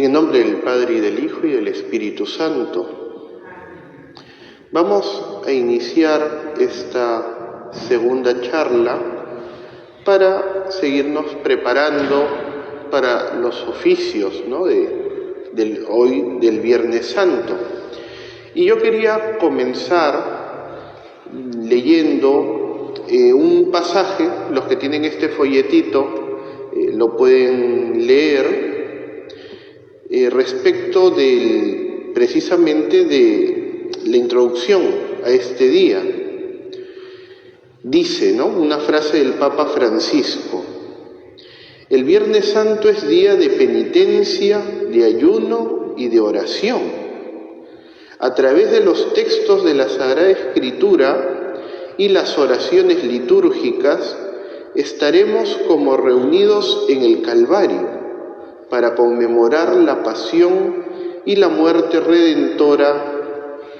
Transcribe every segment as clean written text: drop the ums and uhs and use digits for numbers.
En el nombre del Padre, y del Hijo, y del Espíritu Santo. Vamos a iniciar esta segunda charla para seguirnos preparando para los oficios, ¿no?, del Viernes Santo. Y yo quería comenzar leyendo un pasaje. Los que tienen este folletito lo pueden leer, respecto precisamente de la introducción a este día. Dice, ¿no?, una frase del Papa Francisco: el Viernes Santo es día de penitencia, de ayuno y de oración. A través de los textos de la Sagrada Escritura y las oraciones litúrgicas estaremos como reunidos en el Calvario para conmemorar la pasión y la muerte redentora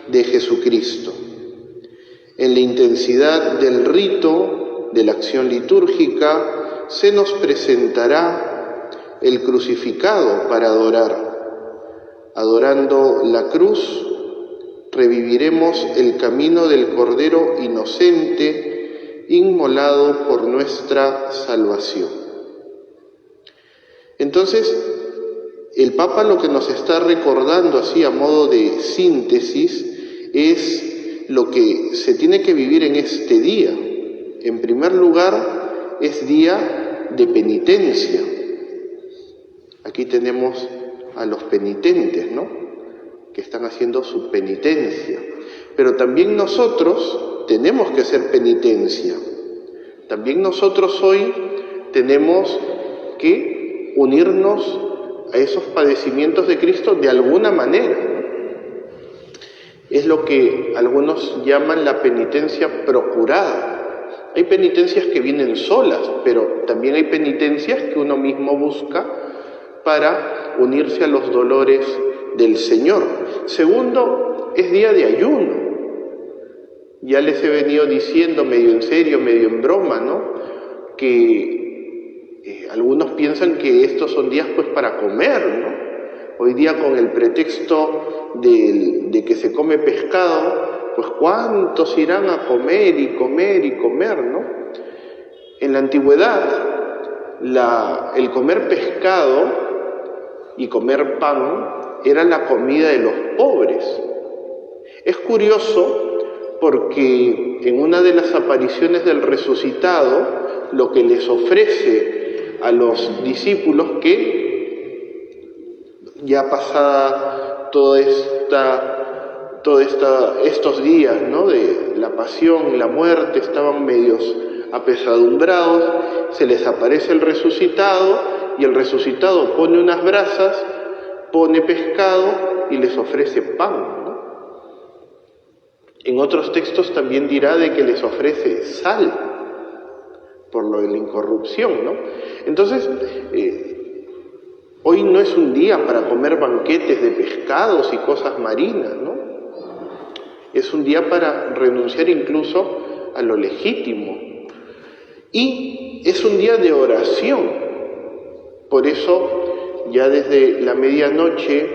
de Jesucristo. En la intensidad del rito, de la acción litúrgica, se nos presentará el crucificado para adorar. Adorando la cruz, reviviremos el camino del Cordero inocente, inmolado por nuestra salvación. Entonces, el Papa lo que nos está recordando, así a modo de síntesis, es lo que se tiene que vivir en este día. En primer lugar, es día de penitencia. Aquí tenemos a los penitentes, ¿no?, que están haciendo su penitencia. Pero también nosotros tenemos que hacer penitencia. También nosotros hoy tenemos que unirnos a esos padecimientos de Cristo de alguna manera. Es lo que algunos llaman la penitencia procurada. Hay penitencias que vienen solas, pero también hay penitencias que uno mismo busca para unirse a los dolores del Señor. Segundo, es día de ayuno. Ya les he venido diciendo, medio en serio, medio en broma, ¿no?, que algunos piensan que estos son días pues para comer, ¿no? Hoy día, con el pretexto de que se come pescado, pues ¿cuántos irán a comer y comer y comer, ¿no? En la antigüedad, el comer pescado y comer pan era la comida de los pobres. Es curioso porque en una de las apariciones del resucitado, lo que les ofrece a los discípulos, que ya pasada estos días, ¿no?, de la pasión, la muerte, estaban medios apesadumbrados, se les aparece el resucitado, y el resucitado pone unas brasas, pone pescado y les ofrece pan, ¿no? En otros textos también dirá de que les ofrece sal, por lo de la incorrupción, ¿no? Entonces, hoy no es un día para comer banquetes de pescados y cosas marinas, ¿no? Es un día para renunciar incluso a lo legítimo. Y es un día de oración. Por eso, ya desde la medianoche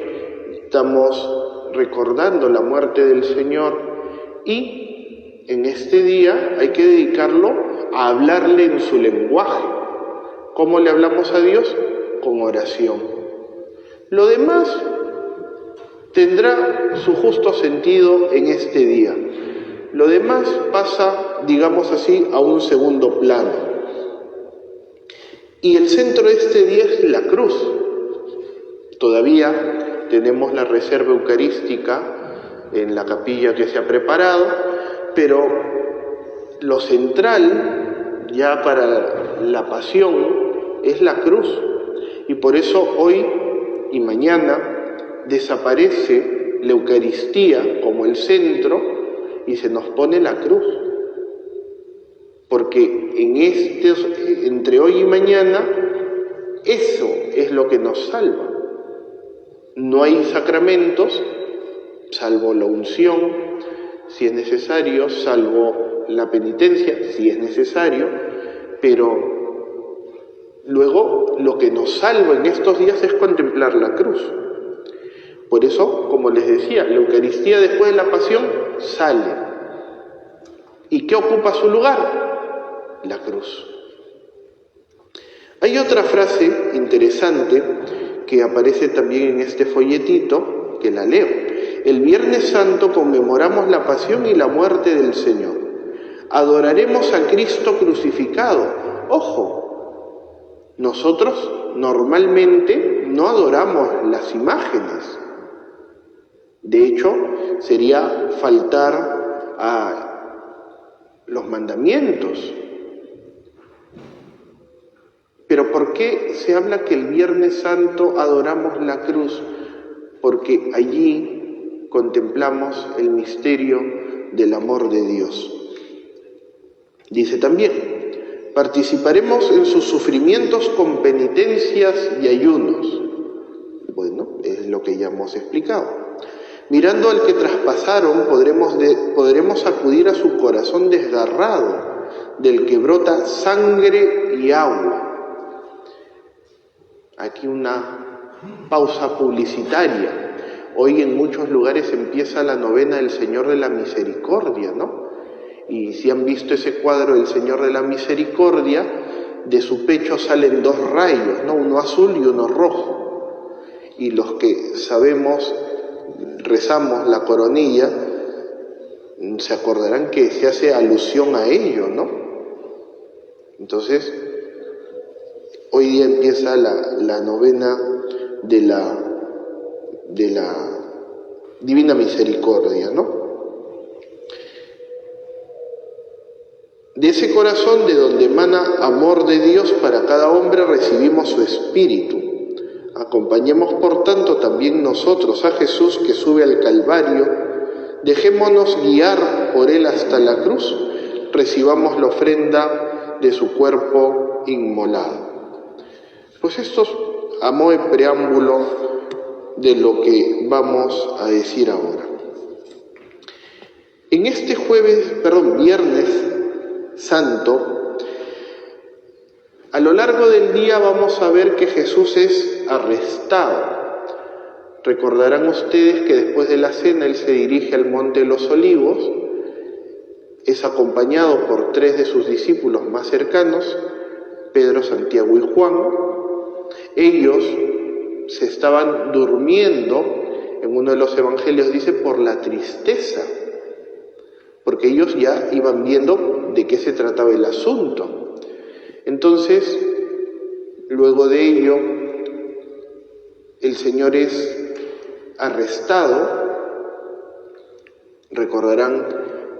estamos recordando la muerte del Señor, y en este día hay que dedicarlo a hablarle en su lenguaje. ¿Cómo le hablamos a Dios? Con oración. Lo demás tendrá su justo sentido en este día. Lo demás pasa, digamos así, a un segundo plano. Y el centro de este día es la cruz. Todavía tenemos la reserva eucarística en la capilla que se ha preparado, pero lo central ya para la pasión es la cruz, y por eso hoy y mañana desaparece la Eucaristía como el centro y se nos pone la cruz, porque entre hoy y mañana eso es lo que nos salva. No hay sacramentos salvo la unción, si es necesario, salvo la penitencia, si es necesario, pero Luego, lo que nos salva en estos días es contemplar la cruz. Por eso, como les decía, la Eucaristía después de la Pasión sale. ¿Y qué ocupa su lugar? La cruz. Hay otra frase interesante que aparece también en este folletito, que la leo. El Viernes Santo conmemoramos la pasión y la muerte del Señor. Adoraremos a Cristo crucificado. Ojo, nosotros normalmente no adoramos las imágenes. De hecho, sería faltar a los mandamientos. Pero ¿por qué se habla que el Viernes Santo adoramos la cruz? Porque allí contemplamos el misterio del amor de Dios. Dice también, participaremos en sus sufrimientos con penitencias y ayunos. Bueno, es lo que ya hemos explicado. Mirando al que traspasaron, podremos acudir a su corazón desgarrado, del que brota sangre y agua. Aquí una pausa publicitaria. Hoy en muchos lugares empieza la novena del Señor de la Misericordia, ¿no? Y si han visto ese cuadro del Señor de la Misericordia, de su pecho salen dos rayos, ¿no? Uno azul y uno rojo. Y los que sabemos, rezamos la coronilla, se acordarán que se hace alusión a ello, ¿no? Entonces, hoy día empieza la novena de la Divina Misericordia, ¿no? De ese corazón de donde emana amor de Dios para cada hombre recibimos su espíritu. Acompañemos por tanto también nosotros a Jesús que sube al Calvario. Dejémonos guiar por Él hasta la cruz. Recibamos la ofrenda de su cuerpo inmolado. Pues esto es a modo de preámbulo de lo que vamos a decir ahora. En este Viernes Santo, a lo largo del día vamos a ver que Jesús es arrestado. Recordarán ustedes que después de la cena Él se dirige al Monte de los Olivos, es acompañado por 3 de sus discípulos más cercanos, Pedro, Santiago y Juan. Ellos se estaban durmiendo, en uno de los evangelios dice, por la tristeza, porque ellos ya iban viendo de qué se trataba el asunto. Entonces, luego de ello, el Señor es arrestado. Recordarán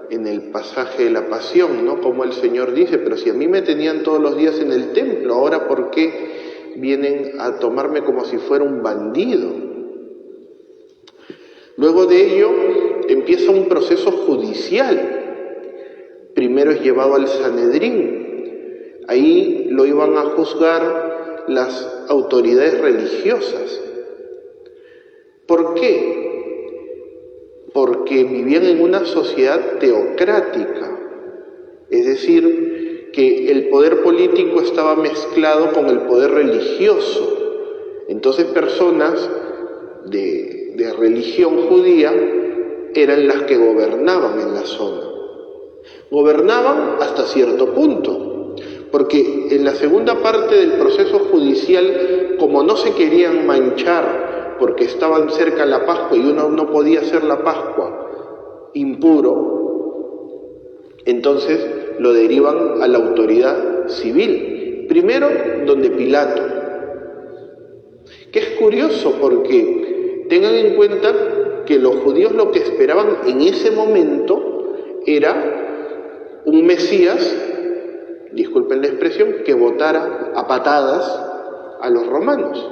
en el pasaje de la Pasión, ¿no? Como el Señor dice, pero si a mí me tenían todos los días en el templo, ahora ¿por qué vienen a tomarme como si fuera un bandido? Luego de ello empieza un proceso judicial. Primero es llevado al Sanedrín. Ahí lo iban a juzgar las autoridades religiosas. ¿Por qué? Porque vivían en una sociedad teocrática, es decir, que el poder político estaba mezclado con el poder religioso. Entonces personas de religión judía eran las que gobernaban en la zona. Gobernaban hasta cierto punto, porque en la segunda parte del proceso judicial, como no se querían manchar, porque estaban cerca de la Pascua y uno no podía hacer la Pascua impuro, entonces lo derivan a la autoridad civil. Primero, donde Pilato, que es curioso porque tengan en cuenta que los judíos lo que esperaban en ese momento era un Mesías, disculpen la expresión, que votara a patadas a los romanos.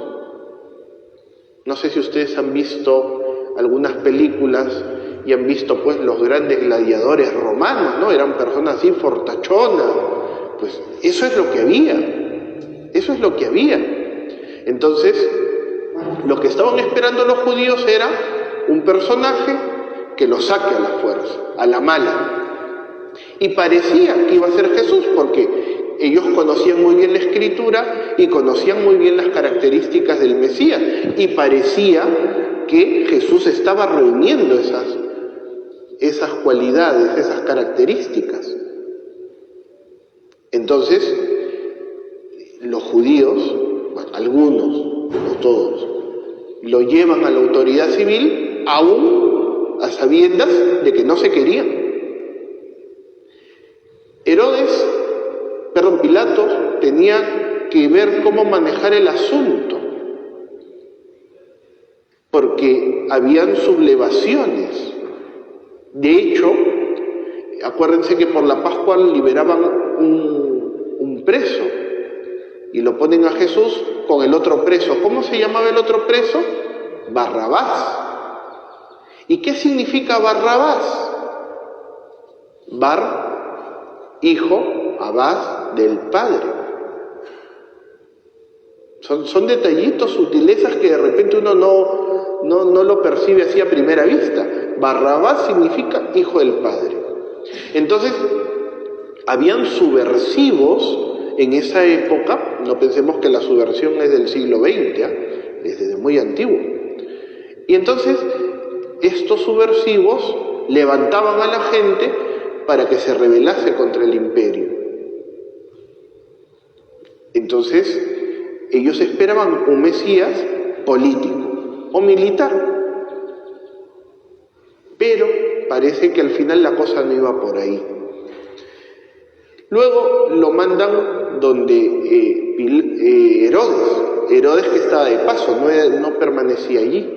No sé si ustedes han visto algunas películas y han visto pues los grandes gladiadores romanos, ¿no? Eran personas así fortachonas. Pues eso es lo que había. Eso es lo que había. Entonces, lo que estaban esperando los judíos era un personaje que lo saque a la fuerza, a la mala. Y parecía que iba a ser Jesús, porque Ellos conocían muy bien la Escritura y conocían muy bien las características del Mesías, y parecía que Jesús estaba reuniendo esas cualidades, esas características. Entonces, los judíos, bueno, algunos, no todos, lo llevan a la autoridad civil aún a sabiendas de que no se querían. Pilato tenía que ver cómo manejar el asunto, porque habían sublevaciones. De hecho, acuérdense que por la Pascua liberaban un preso y lo ponen a Jesús con el otro preso. ¿Cómo se llamaba el otro preso? Barrabás. ¿Y qué significa Barrabás? Hijo, Abás, del Padre. Son detallitos, sutilezas que de repente uno no lo percibe así a primera vista. Barrabás significa hijo del Padre. Entonces, habían subversivos en esa época. No pensemos que la subversión es del siglo XX, es desde muy antiguo. Y entonces, estos subversivos levantaban a la gente para que se rebelase contra el imperio. Entonces, ellos esperaban un Mesías político o militar. Pero parece que al final la cosa no iba por ahí. Luego lo mandan donde Herodes que estaba de paso, no permanecía allí.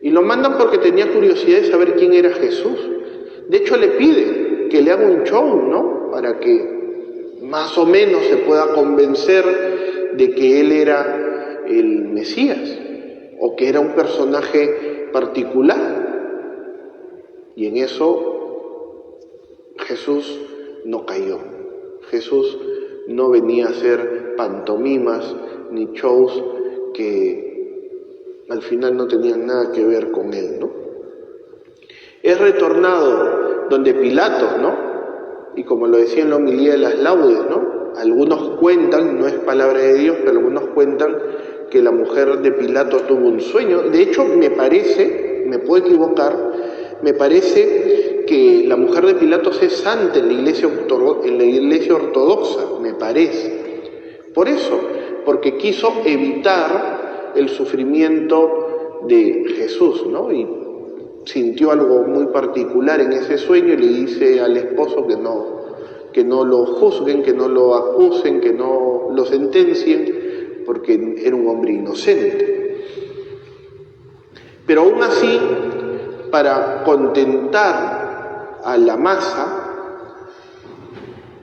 Y lo mandan porque tenía curiosidad de saber quién era Jesús. De hecho, le pide que le haga un show, ¿no? Para que más o menos se pueda convencer de que él era el Mesías o que era un personaje particular. Y en eso Jesús no cayó. Jesús no venía a hacer pantomimas ni shows que al final no tenían nada que ver con él, ¿no? Es retornado donde Pilatos, ¿no? Y como lo decía en la homilía de las laudes, ¿no? Algunos cuentan, no es palabra de Dios, pero algunos cuentan que la mujer de Pilato tuvo un sueño. De hecho, me parece, me puedo equivocar, me parece que la mujer de Pilatos es santa en la iglesia ortodoxa, me parece. Por eso, porque quiso evitar el sufrimiento de Jesús, ¿no? Y sintió algo muy particular en ese sueño y le dice al esposo que no lo juzguen, que no lo acusen, que no lo sentencien, porque era un hombre inocente. Pero aún así, para contentar a la masa,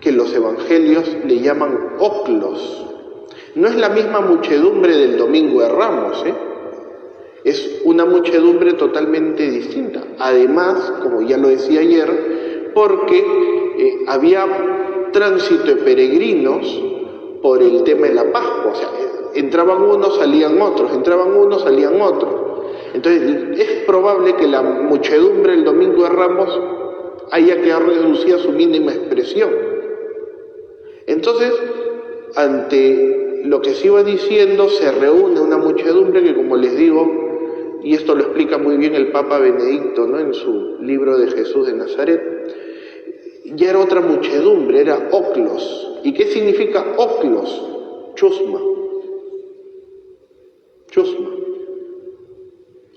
que los evangelios le llaman oclos, no es la misma muchedumbre del Domingo de Ramos, es una muchedumbre totalmente distinta. Además, como ya lo decía ayer, porque había tránsito de peregrinos por el tema de la Pascua. O sea, entraban unos, salían otros, entraban unos, salían otros. Entonces, es probable que la muchedumbre del Domingo de Ramos haya quedado reducida a su mínima expresión. Entonces, ante lo que se iba diciendo, se reúne una muchedumbre que, como les digo, y esto lo explica muy bien el Papa Benedicto, ¿no? En su libro de Jesús de Nazaret, ya era otra muchedumbre, era oclos. ¿Y qué significa oclos? Chusma. Chusma.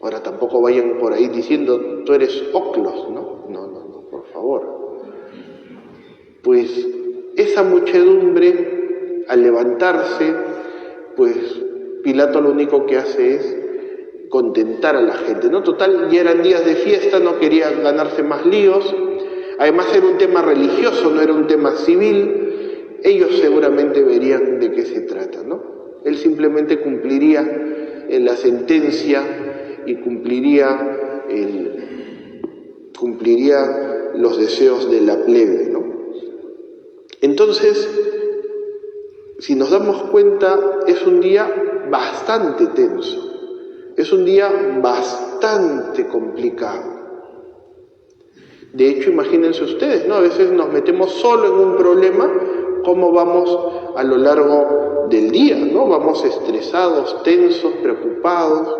Ahora tampoco vayan por ahí diciendo, tú eres oclos, ¿no? No, por favor. Pues esa muchedumbre, al levantarse, pues Pilato lo único que hace es contentar a la gente, ¿no? Total, ya eran días de fiesta, no quería ganarse más líos. Además era un tema religioso, no era un tema civil. Ellos seguramente verían de qué se trata, ¿no? Él simplemente cumpliría la sentencia y cumpliría los deseos de la plebe, ¿no? Entonces, si nos damos cuenta, es un día bastante tenso. Es un día bastante complicado. De hecho, imagínense ustedes, ¿no? A veces nos metemos solo en un problema cómo vamos a lo largo del día, ¿no? Vamos estresados, tensos, preocupados.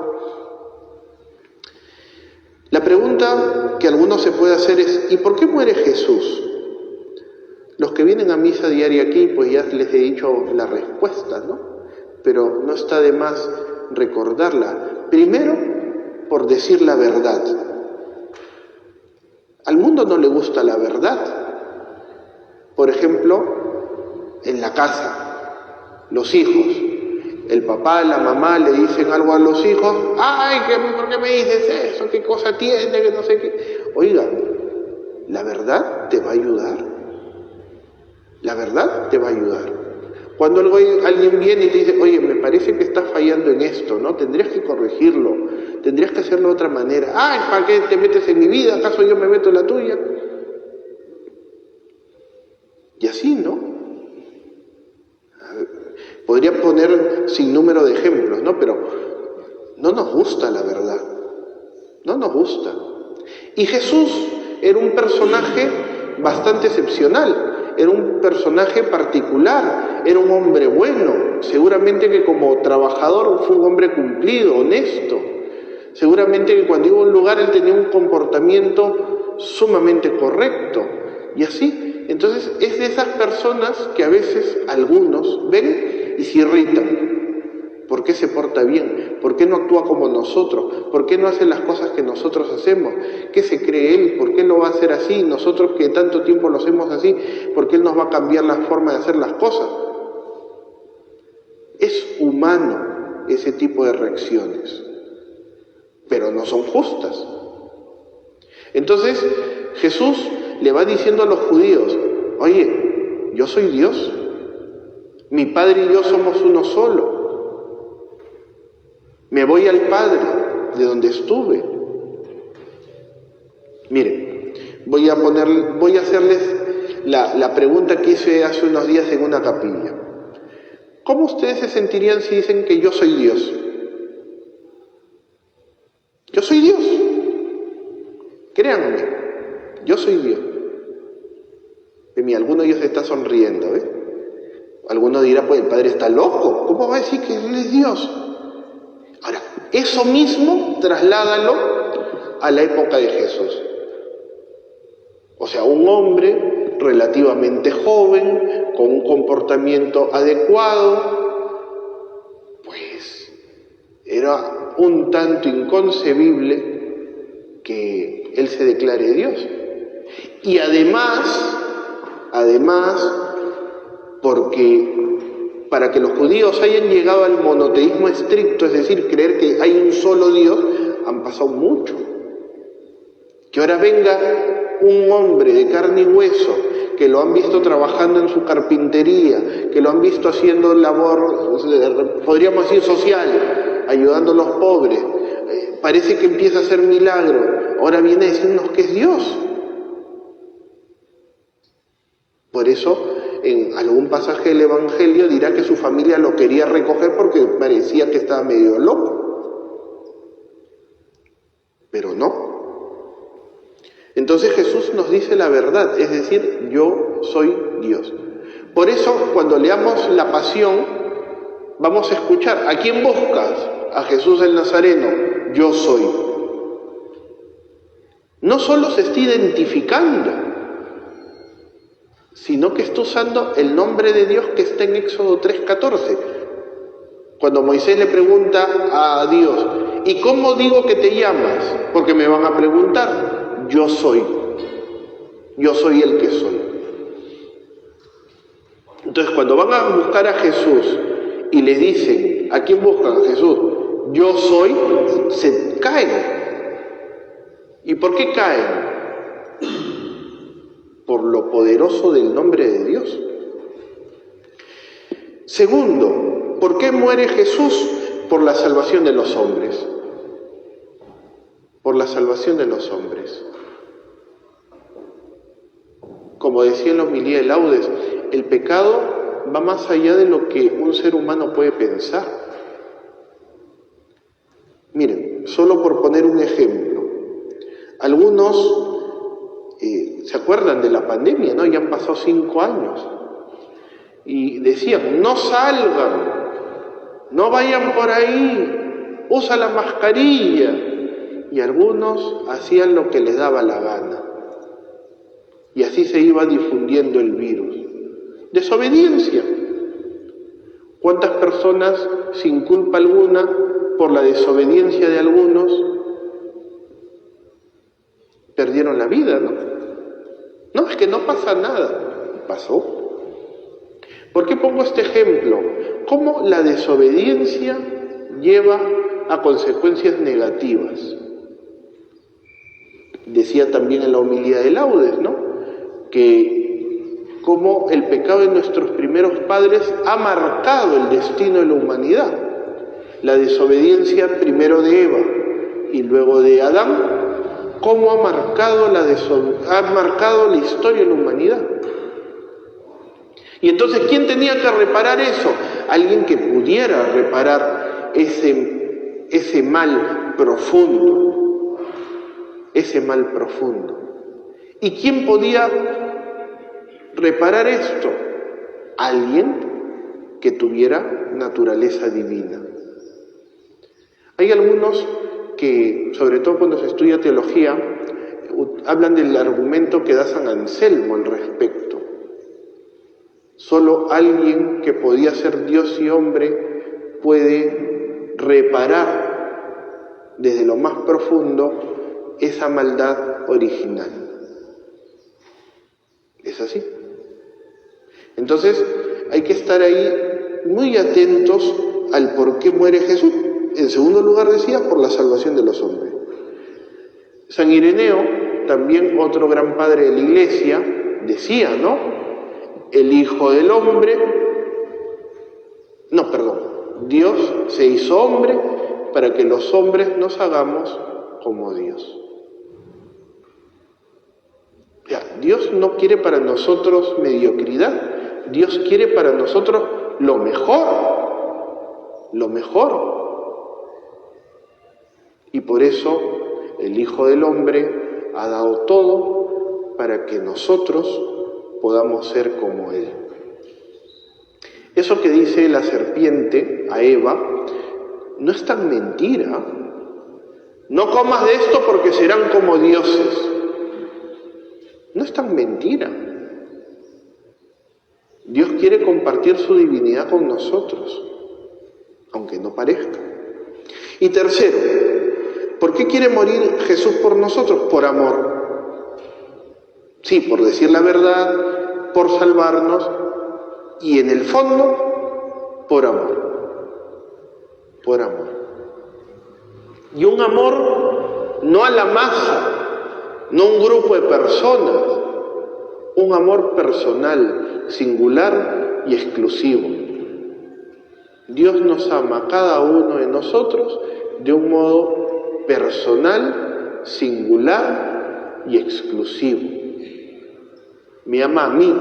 La pregunta que algunos se puede hacer es, ¿y por qué muere Jesús? Los que vienen a misa diaria aquí, pues ya les he dicho la respuesta, ¿no? Pero no está de más recordarla. Primero, por decir la verdad. Al mundo no le gusta la verdad. Por ejemplo, en la casa, los hijos. El papá, la mamá le dicen algo a los hijos. ¡Ay, ¿por qué me dices eso? ¿Qué cosa tiene? Que no sé qué. Oiga, ¿la verdad te va a ayudar? La verdad te va a ayudar. Cuando alguien viene y te dice, oye, me parece que estás fallando en esto, ¿no? Tendrías que corregirlo, tendrías que hacerlo de otra manera. ¡Ay, ¿para qué te metes en mi vida? ¿Acaso yo me meto en la tuya? Y así, ¿no? Podría poner sin número de ejemplos, ¿no? Pero no nos gusta la verdad. No nos gusta. Y Jesús era un personaje bastante excepcional. Era un personaje particular. Era un hombre bueno. Seguramente que como trabajador fue un hombre cumplido, honesto. Seguramente que cuando iba a un lugar él tenía un comportamiento sumamente correcto. Y así. Entonces es de esas personas que a veces algunos ven y se irritan. ¿Por qué se porta bien? ¿Por qué no actúa como nosotros? ¿Por qué no hace las cosas que nosotros hacemos? ¿Qué se cree él? ¿Por qué lo va a hacer así? Nosotros que tanto tiempo lo hacemos así, ¿por qué él nos va a cambiar la forma de hacer las cosas? Es humano ese tipo de reacciones, pero no son justas. Entonces Jesús le va diciendo a los judíos, oye, yo soy Dios, mi Padre y yo somos uno solo, me voy al Padre de donde estuve. Miren, voy a hacerles la pregunta que hice hace unos días en una capilla. ¿Cómo ustedes se sentirían si dicen que yo soy Dios? Yo soy Dios. Créanme, yo soy Dios. Alguno de ellos está sonriendo, ¿eh? Alguno dirá, pues el Padre está loco. ¿Cómo va a decir que Él es Dios? Ahora, eso mismo trasládalo a la época de Jesús. O sea, un hombre relativamente joven, con un comportamiento adecuado, pues era un tanto inconcebible que Él se declare Dios. Y además, porque para que los judíos hayan llegado al monoteísmo estricto, es decir, creer que hay un solo Dios, han pasado mucho. Que ahora venga un hombre de carne y hueso, que lo han visto trabajando en su carpintería, que lo han visto haciendo labor, podríamos decir, social, ayudando a los pobres, parece que empieza a hacer milagro, ahora viene a decirnos que es Dios. Por eso, en algún pasaje del Evangelio dirá que su familia lo quería recoger porque parecía que estaba medio loco. Pero no. Entonces Jesús nos dice la verdad, es decir, yo soy Dios. Por eso, cuando leamos la Pasión, vamos a escuchar, ¿a quién buscas? A Jesús el Nazareno, yo soy. No solo se está identificando, sino que está usando el nombre de Dios que está en Éxodo 3:14. Cuando Moisés le pregunta a Dios, ¿y cómo digo que te llamas? Porque me van a preguntar, yo soy el que soy. Entonces, cuando van a buscar a Jesús y le dicen, ¿a quién buscan? A Jesús, yo soy, se caen. ¿Y por qué caen? Por lo poderoso del nombre de Dios. Segundo, ¿por qué muere Jesús? Por la salvación de los hombres. Por la salvación de los hombres. Como decía en la homilía de Laudes, el pecado va más allá de lo que un ser humano puede pensar. Miren, solo por poner un ejemplo, algunos ¿se acuerdan de la pandemia, no? Ya han pasado 5 años. y decían, no salgan, no vayan por ahí, usa la mascarilla. Y algunos hacían lo que les daba la gana. Y así se iba difundiendo el virus. Desobediencia. ¿Cuántas personas sin culpa alguna por la desobediencia de algunos perdieron la vida, ¿no? No, es que no pasa nada. Pasó. ¿Por qué pongo este ejemplo? ¿Cómo la desobediencia lleva a consecuencias negativas? Decía también en la homilía de Laudes, ¿no? Que cómo el pecado de nuestros primeros padres ha marcado el destino de la humanidad. La desobediencia primero de Eva y luego de Adán, cómo ha marcado la historia de la humanidad. Y entonces, ¿quién tenía que reparar eso? Alguien que pudiera reparar ese mal profundo. Ese mal profundo. ¿Y quién podía reparar esto? Alguien que tuviera naturaleza divina. Hay algunos que, sobre todo cuando se estudia teología, hablan del argumento que da San Anselmo al respecto. Solo alguien que podía ser Dios y hombre puede reparar desde lo más profundo esa maldad original. ¿Es así? Entonces hay que estar ahí muy atentos al por qué muere Jesús. En segundo lugar, decía, por la salvación de los hombres. San Ireneo, también otro gran padre de la Iglesia, decía, ¿no? El Hijo del Hombre, Dios se hizo hombre para que los hombres nos hagamos como Dios. Dios no quiere para nosotros mediocridad, Dios quiere para nosotros lo mejor. Y por eso el Hijo del Hombre ha dado todo para que nosotros podamos ser como Él. Eso que dice la serpiente a Eva no es tan mentira. No comas de esto porque serán como dioses. No es tan mentira. Dios quiere compartir su divinidad con nosotros, aunque no parezca. Y tercero, ¿por qué quiere morir Jesús por nosotros? Por amor. Sí, por decir la verdad, por salvarnos y en el fondo, por amor. Por amor. Y un amor no a la masa, no un grupo de personas, un amor personal, singular y exclusivo. Dios nos ama a cada uno de nosotros de un modo personal, singular y exclusivo. Me ama a mí,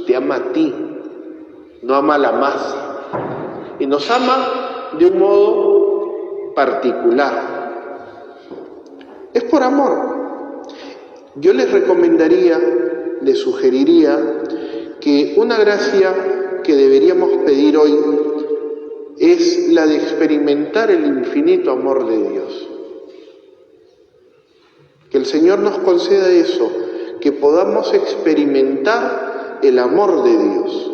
te ama a ti, no ama a la masa. Y nos ama de un modo particular. Es por amor. Yo les recomendaría, les sugeriría que una gracia que deberíamos pedir hoy es la de experimentar el infinito amor de Dios. Que el Señor nos conceda eso, que podamos experimentar el amor de Dios.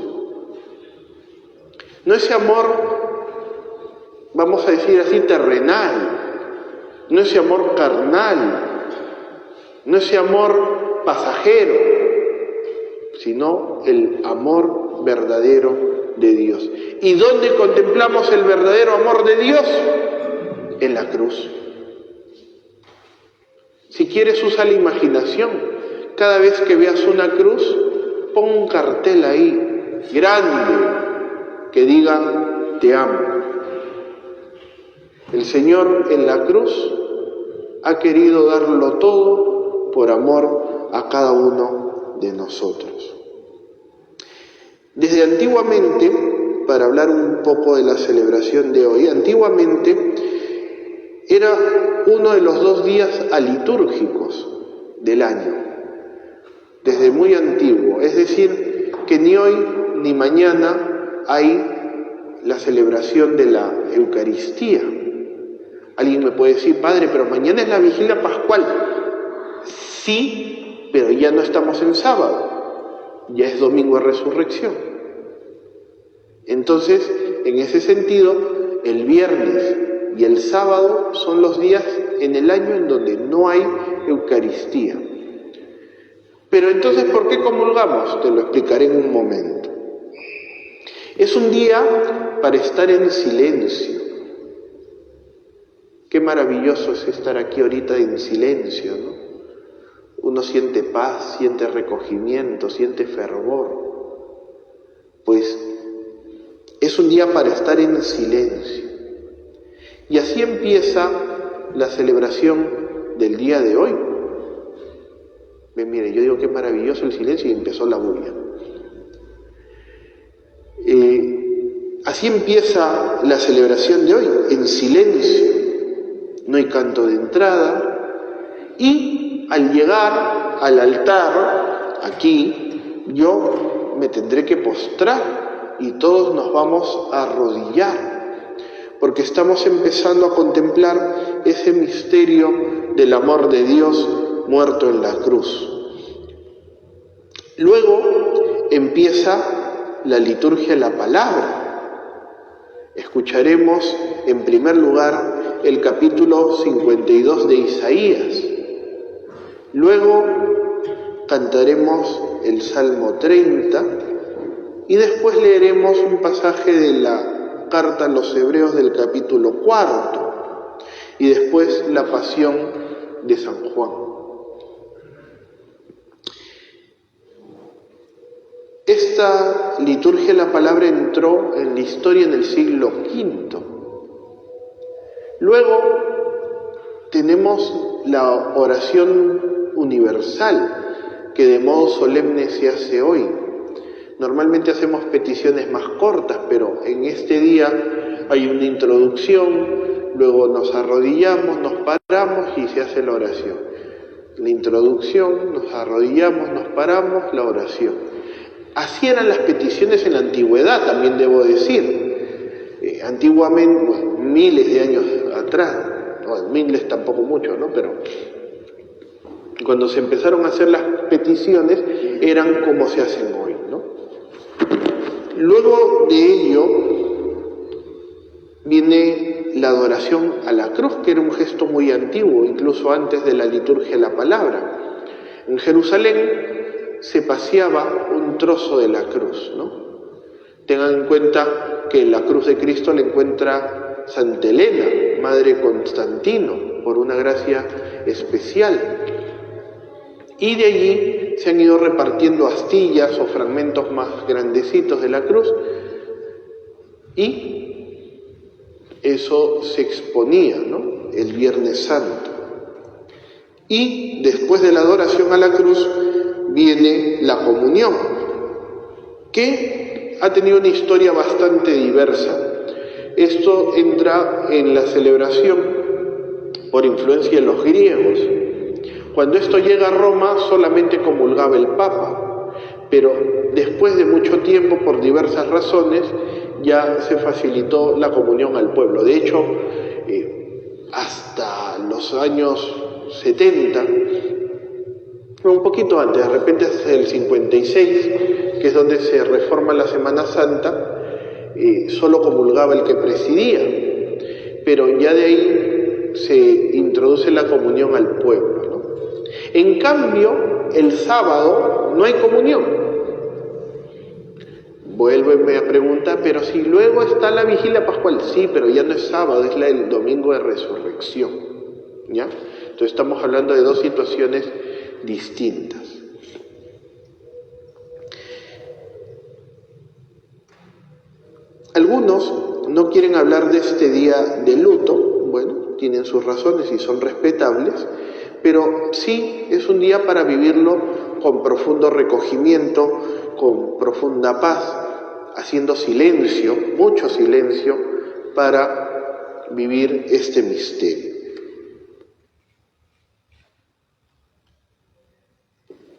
No ese amor, vamos a decir así, terrenal, no ese amor carnal, no ese amor pasajero, sino el amor verdadero de Dios. ¿Y dónde contemplamos el verdadero amor de Dios? En la cruz. Si quieres, usa la imaginación. Cada vez que veas una cruz, pon un cartel ahí, grande, que diga, te amo. El Señor en la cruz ha querido darlo todo por amor a cada uno de nosotros. Desde antiguamente, para hablar un poco de la celebración de hoy, antiguamente era uno de los 2 días alitúrgicos del año, desde muy antiguo, es decir, que ni hoy ni mañana hay la celebración de la Eucaristía. Alguien me puede decir, padre, pero mañana es la vigilia pascual. Sí, pero ya no estamos en sábado, ya es domingo de resurrección. Entonces, en ese sentido, el viernes y el sábado son los días en el año en donde no hay Eucaristía. Pero entonces, ¿por qué comulgamos? Te lo explicaré en un momento. Es un día para estar en silencio. Qué maravilloso es estar aquí ahorita en silencio, ¿no? Uno siente paz, siente recogimiento, siente fervor. Pues es un día para estar en silencio. Y así empieza la celebración del día de hoy. Mire, yo digo que es maravilloso el silencio y empezó la bulla. Así empieza la celebración de hoy, en silencio. No hay canto de entrada. Y al llegar al altar, aquí, yo me tendré que postrar y todos nos vamos a arrodillar, porque estamos empezando a contemplar ese misterio del amor de Dios muerto en la cruz. Luego empieza la liturgia de la palabra. Escucharemos en primer lugar el capítulo 52 de Isaías. Luego cantaremos el Salmo 30 y después leeremos un pasaje de la carta a los Hebreos del capítulo 4 y después la pasión de San Juan. Esta liturgia de la palabra entró en la historia en el siglo V. Luego tenemos la oración universal, que de modo solemne se hace hoy. Normalmente hacemos peticiones más cortas, pero en este día hay una introducción, luego nos arrodillamos, nos paramos y se hace la oración. La introducción, nos arrodillamos, nos paramos, la oración. Así eran las peticiones en la antigüedad, también debo decir. Antiguamente, bueno, miles de años atrás, no, miles tampoco mucho, ¿no? Pero cuando se empezaron a hacer las peticiones, eran como se hacen hoy, ¿no? Luego de ello, viene la adoración a la cruz, que era un gesto muy antiguo, incluso antes de la liturgia de la palabra. En Jerusalén se paseaba un trozo de la cruz, ¿no? Tengan en cuenta que la cruz de Cristo la encuentra Santa Elena, madre de Constantino, por una gracia especial. Y de allí se han ido repartiendo astillas o fragmentos más grandecitos de la cruz y eso se exponía, ¿no? El Viernes Santo. Y después de la adoración a la cruz viene la comunión, que ha tenido una historia bastante diversa. Esto entra en la celebración por influencia de los griegos. Cuando esto llega a Roma solamente comulgaba el Papa, pero después de mucho tiempo, por diversas razones, ya se facilitó la comunión al pueblo. De hecho, hasta los años 70, un poquito antes, de repente es el 56, que es donde se reforma la Semana Santa, solo comulgaba el que presidía, pero ya de ahí se introduce la comunión al pueblo, ¿no? En cambio, el sábado no hay comunión. Vuélveme a preguntar, pero si luego está la vigilia pascual, sí, pero ya no es sábado, es el domingo de resurrección, ¿ya? Entonces estamos hablando de dos situaciones distintas. Algunos no quieren hablar de este día de luto, bueno, tienen sus razones y son respetables, pero sí es un día para vivirlo con profundo recogimiento, con profunda paz, haciendo silencio, mucho silencio, para vivir este misterio.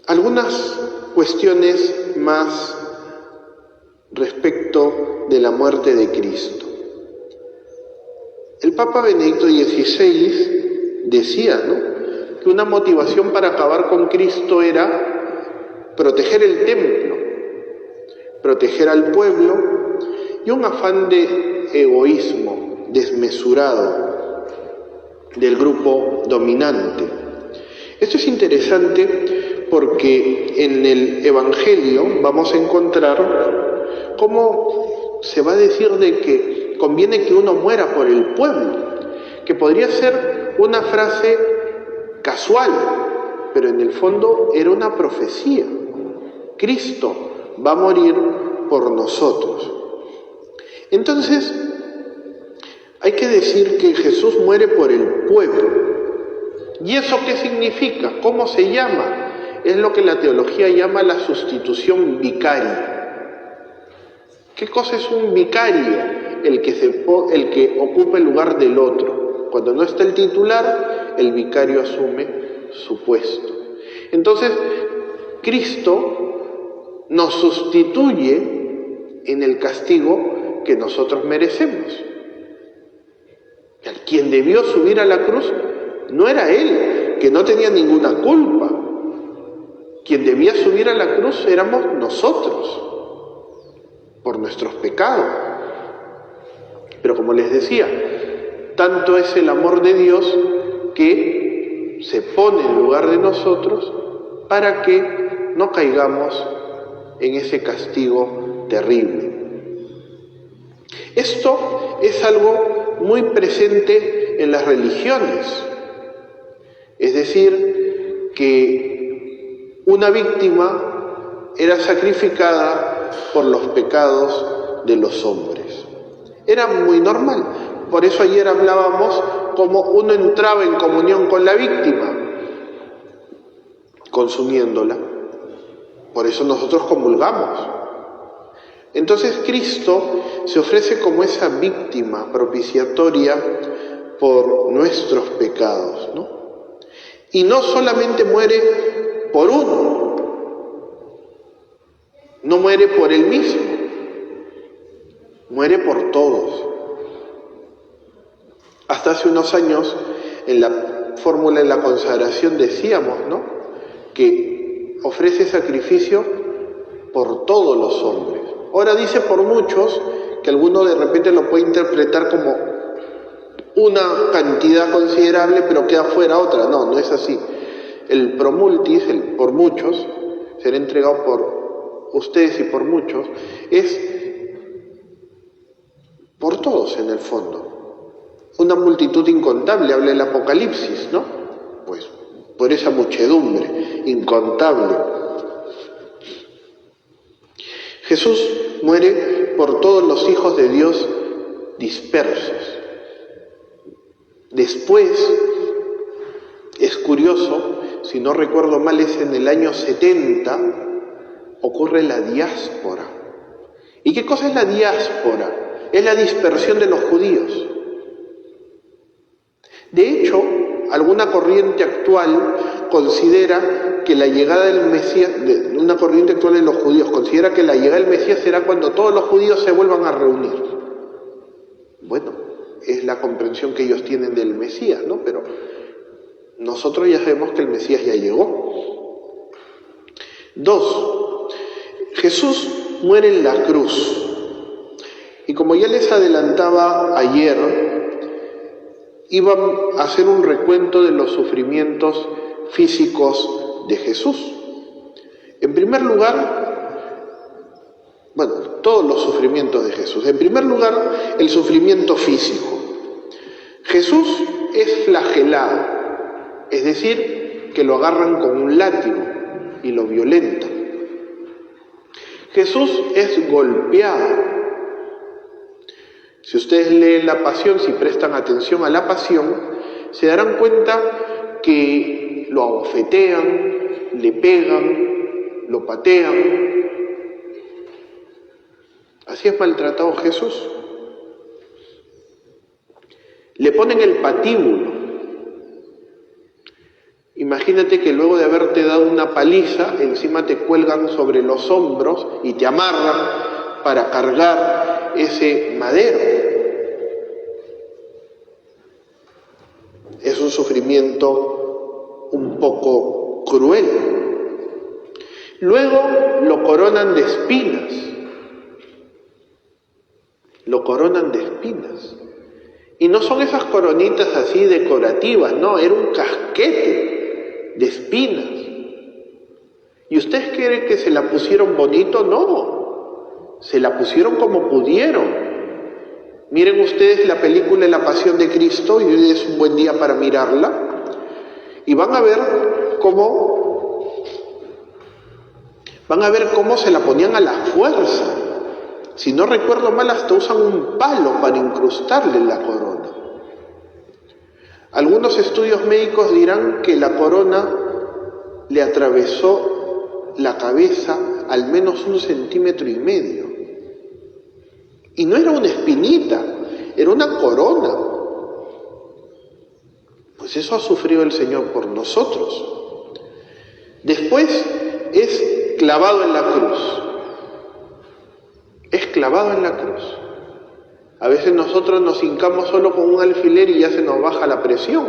Algunas cuestiones más respecto de la muerte de Cristo. El Papa Benedicto XVI decía, ¿no?, que una motivación para acabar con Cristo era proteger el templo, proteger al pueblo, y un afán de egoísmo desmesurado del grupo dominante. Esto es interesante porque en el Evangelio vamos a encontrar cómo se va a decir de que conviene que uno muera por el pueblo, que podría ser una frase casual, pero en el fondo era una profecía. Cristo va a morir por nosotros. Entonces, hay que decir que Jesús muere por el pueblo. ¿Y eso qué significa? ¿Cómo se llama? Es lo que la teología llama la sustitución vicaria. ¿Qué cosa es un vicario? El que ocupa el lugar del otro. Cuando no está el titular, el vicario asume su puesto. Entonces, Cristo nos sustituye en el castigo que nosotros merecemos. Quien debió subir a la cruz no era él, que no tenía ninguna culpa. Quien debía subir a la cruz éramos nosotros, por nuestros pecados. Pero como les decía, tanto es el amor de Dios que se pone en lugar de nosotros para que no caigamos en ese castigo terrible. Esto es algo muy presente en las religiones. Es decir, que una víctima era sacrificada por los pecados de los hombres. Era muy normal. Por eso ayer hablábamos cómo uno entraba en comunión con la víctima, consumiéndola. Por eso nosotros comulgamos. Entonces Cristo se ofrece como esa víctima propiciatoria por nuestros pecados, ¿no? Y no solamente muere por uno, no muere por él mismo, muere por todos. Hasta hace unos años, en la fórmula de la consagración decíamos, ¿no?, que ofrece sacrificio por todos los hombres. Ahora dice por muchos, que alguno de repente lo puede interpretar como una cantidad considerable, pero queda fuera otra. No, no es así. El pro multis, el por muchos, será entregado por ustedes y por muchos, es por todos en el fondo. Una multitud incontable, habla el Apocalipsis, ¿no? Pues por esa muchedumbre incontable. Jesús muere por todos los hijos de Dios dispersos. Después, es curioso, si no recuerdo mal, es en el año 70, ocurre la diáspora. ¿Y qué cosa es la diáspora? Es la dispersión de los judíos. De hecho, alguna corriente actual considera que la llegada del Mesías, una corriente actual de los judíos, considera que la llegada del Mesías será cuando todos los judíos se vuelvan a reunir. Bueno, es la comprensión que ellos tienen del Mesías, ¿no? Pero nosotros ya sabemos que el Mesías ya llegó. 2. Jesús muere en la cruz. Y como ya les adelantaba ayer, iba a hacer un recuento de los sufrimientos físicos de Jesús. En primer lugar, bueno, todos los sufrimientos de Jesús. En primer lugar, el sufrimiento físico. Jesús es flagelado, es decir, que lo agarran con un látigo y lo violentan. Jesús es golpeado. Si ustedes leen la Pasión, si prestan atención a la Pasión, se darán cuenta que lo abofetean, le pegan, lo patean. Así es maltratado Jesús. Le ponen el patíbulo. Imagínate que luego de haberte dado una paliza, encima te cuelgan sobre los hombros y te amarran para cargar ese madero. Es un sufrimiento un poco cruel. Luego lo coronan de espinas. Lo coronan de espinas. Y no son esas coronitas así decorativas, no, era un casquete de espinas. ¿Y ustedes creen que se la pusieron bonito? No, se la pusieron como pudieron. Miren ustedes la película La Pasión de Cristo, y hoy es un buen día para mirarla, y van a ver cómo se la ponían a la fuerza. Si no recuerdo mal, hasta usan un palo para incrustarle la corona. Algunos estudios médicos dirán que la corona le atravesó la cabeza al menos 1,5 centímetros. Y no era una espinita, era una corona. Pues eso ha sufrido el Señor por nosotros. Después es clavado en la cruz. Es clavado en la cruz. A veces nosotros nos hincamos solo con un alfiler y ya se nos baja la presión.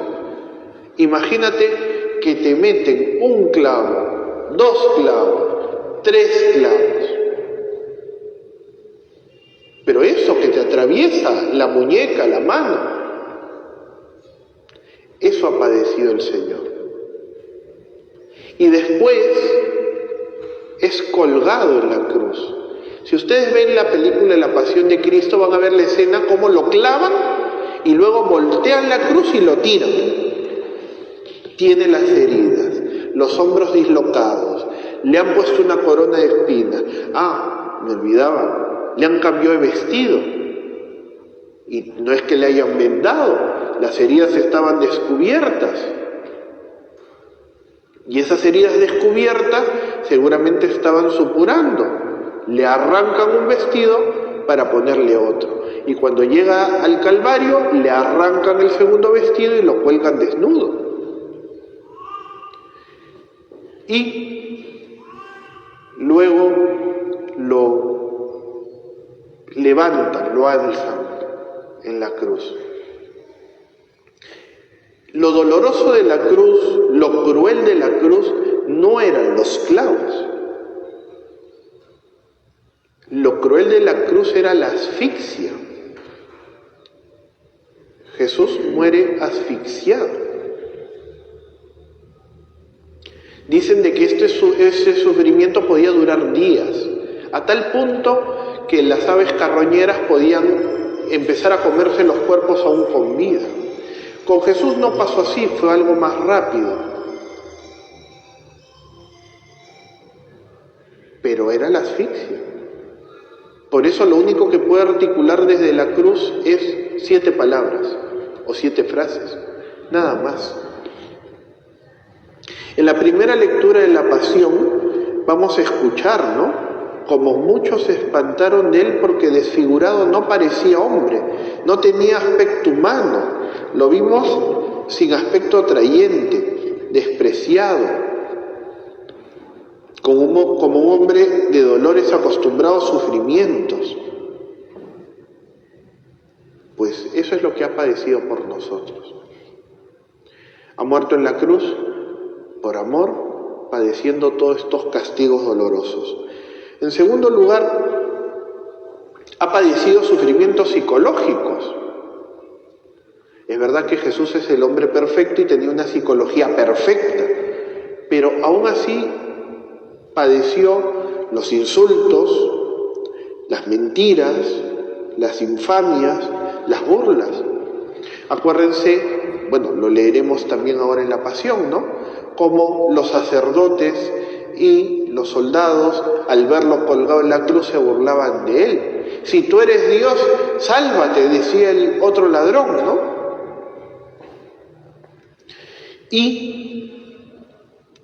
Imagínate que te meten un clavo, 2 clavos, 3 clavos. Pero eso que te atraviesa la muñeca, la mano, eso ha padecido el Señor. Y después es colgado en la cruz. Si ustedes ven la película La Pasión de Cristo, van a ver la escena cómo lo clavan y luego voltean la cruz y lo tiran. Tiene las heridas, los hombros dislocados, le han puesto una corona de espinas. Me olvidaba, le han cambiado de vestido. Y no es que le hayan vendado, las heridas estaban descubiertas. Y esas heridas descubiertas seguramente estaban supurando. Le arrancan un vestido para ponerle otro. Y cuando llega al Calvario, le arrancan el segundo vestido y lo cuelgan desnudo. Y luego lo levantan, lo alzan en la cruz. Lo doloroso de la cruz, lo cruel de la cruz, no eran los clavos. Lo cruel de la cruz era la asfixia. Jesús muere asfixiado. Dicen de que este sufrimiento podía durar días, a tal punto que las aves carroñeras podían empezar a comerse los cuerpos aún con vida. Con Jesús no pasó así, fue algo más rápido. Pero era la asfixia. Por eso lo único que puede articular desde la cruz es 7 palabras o 7 frases, nada más. En la primera lectura de la Pasión vamos a escuchar, ¿no? Como muchos se espantaron de él porque desfigurado no parecía hombre, no tenía aspecto humano, lo vimos sin aspecto atrayente, despreciado, como un hombre de dolores acostumbrado a sufrimientos. Pues eso es lo que ha padecido por nosotros. Ha muerto en la cruz por amor, padeciendo todos estos castigos dolorosos. En segundo lugar, ha padecido sufrimientos psicológicos. Es verdad que Jesús es el hombre perfecto y tenía una psicología perfecta, pero aún así padeció los insultos, las mentiras, las infamias, las burlas. Acuérdense, lo leeremos también ahora en la Pasión, ¿no? Como los sacerdotes y los soldados, al verlo colgado en la cruz, se burlaban de él. Si tú eres Dios, sálvate, decía el otro ladrón, ¿no? Y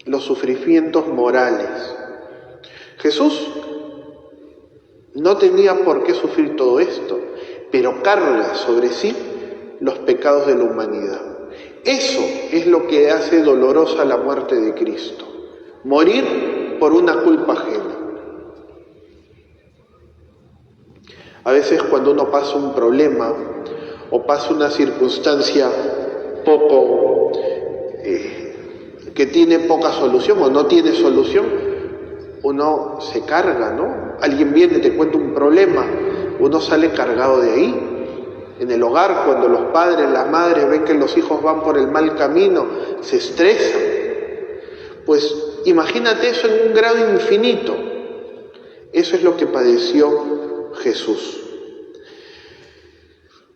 los sufrimientos morales. Jesús no tenía por qué sufrir todo esto, pero carga sobre sí los pecados de la humanidad. Eso es lo que hace dolorosa la muerte de Cristo, morir por una culpa ajena. A veces cuando uno pasa un problema o pasa una circunstancia poco que tiene poca solución o no tiene solución, uno se carga, ¿no? Alguien viene, te cuenta un problema, uno sale cargado de ahí. En el hogar, cuando los padres, las madres ven que los hijos van por el mal camino, se estresan. Pues imagínate eso en un grado infinito. Eso es lo que padeció Jesús.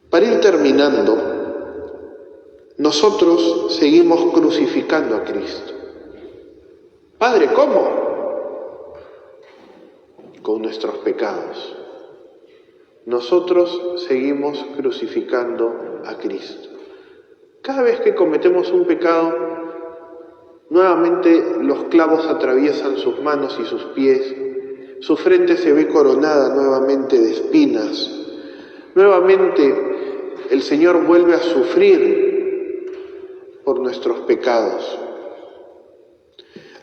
Para ir terminando, nosotros seguimos crucificando a Cristo. Padre, ¿cómo? Con nuestros pecados. Nosotros seguimos crucificando a Cristo. Cada vez que cometemos un pecado, nuevamente los clavos atraviesan sus manos y sus pies, su frente se ve coronada nuevamente de espinas, nuevamente el Señor vuelve a sufrir por nuestros pecados.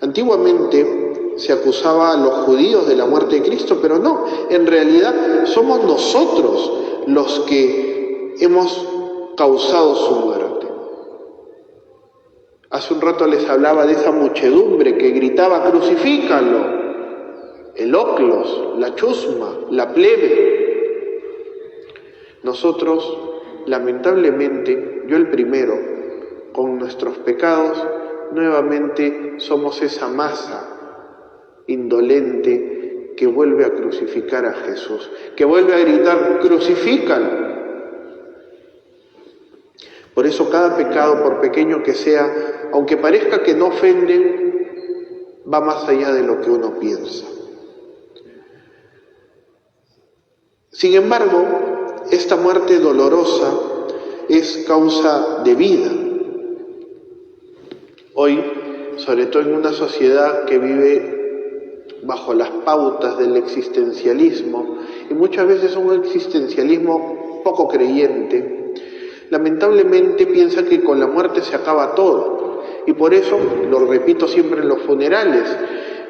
Antiguamente se acusaba a los judíos de la muerte de Cristo, pero no, en realidad somos nosotros los que hemos causado su muerte. Hace un rato les hablaba de esa muchedumbre que gritaba: crucifícalo, el oclos, la chusma, la plebe. Nosotros, lamentablemente, yo el primero, con nuestros pecados, nuevamente somos esa masa indolente que vuelve a crucificar a Jesús, que vuelve a gritar: crucifícalo. Por eso cada pecado, por pequeño que sea, aunque parezca que no ofende, va más allá de lo que uno piensa. Sin embargo, esta muerte dolorosa es causa de vida. Hoy, sobre todo en una sociedad que vive bajo las pautas del existencialismo, y muchas veces un existencialismo poco creyente, lamentablemente piensa que con la muerte se acaba todo. Y por eso, lo repito siempre en los funerales,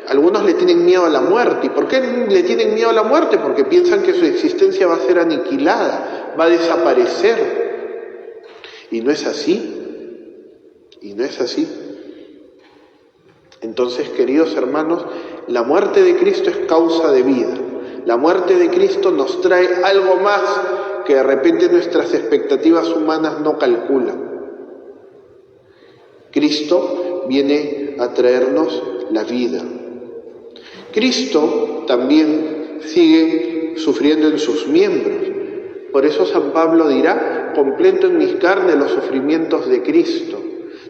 algunos le tienen miedo a la muerte. ¿Y por qué le tienen miedo a la muerte? Porque piensan que su existencia va a ser aniquilada, va a desaparecer. Y no es así. Y no es así. Entonces, queridos hermanos, la muerte de Cristo es causa de vida. La muerte de Cristo nos trae algo más que de repente nuestras expectativas humanas no calculan. Cristo viene a traernos la vida. Cristo también sigue sufriendo en sus miembros. Por eso San Pablo dirá: completo en mis carnes los sufrimientos de Cristo.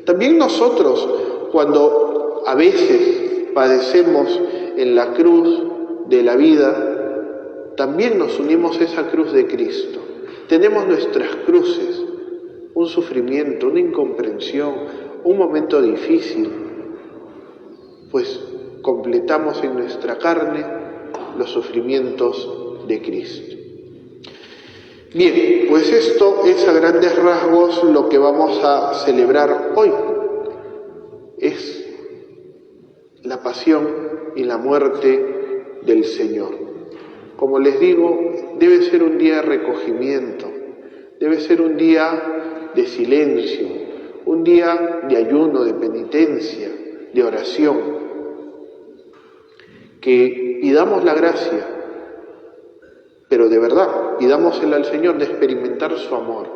También nosotros, cuando a veces padecemos en la cruz de la vida, también nos unimos a esa cruz de Cristo. Tenemos nuestras cruces, un sufrimiento, una incomprensión, un momento difícil, pues completamos en nuestra carne los sufrimientos de Cristo. Bien, pues esto es a grandes rasgos lo que vamos a celebrar hoy. Es la pasión y la muerte del Señor. Como les digo, debe ser un día de recogimiento, debe ser un día de silencio, un día de ayuno, de penitencia, de oración. Que pidamos la gracia, pero de verdad, pidámosela al Señor de experimentar su amor.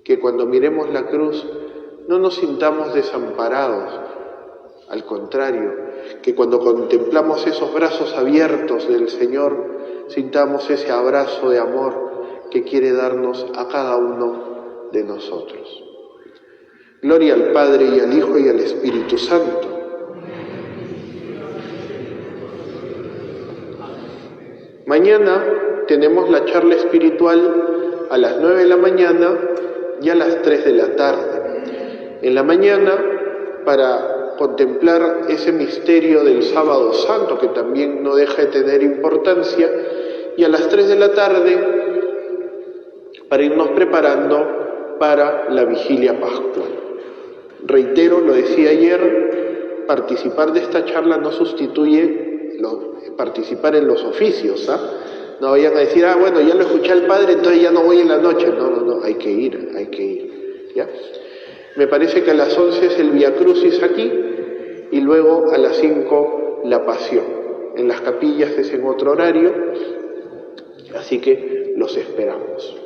Que cuando miremos la cruz no nos sintamos desamparados, al contrario, que cuando contemplamos esos brazos abiertos del Señor, sintamos ese abrazo de amor que quiere darnos a cada uno de nosotros. Gloria al Padre, y al Hijo, y al Espíritu Santo. Mañana tenemos la charla espiritual a las 9 de la mañana y a las 3 de la tarde. En la mañana, para contemplar ese misterio del Sábado Santo, que también no deja de tener importancia, y a las 3 de la tarde, para irnos preparando para la vigilia pascual. Reitero, lo decía ayer, participar de esta charla no sustituye participar en los oficios, No vayan a decir, bueno, ya lo escuché al Padre, entonces ya no voy en la noche. No, hay que ir, ¿ya? Me parece que a las 11 es el Vía Crucis aquí, y luego a las 5 la Pasión. En las capillas es en otro horario, así que los esperamos.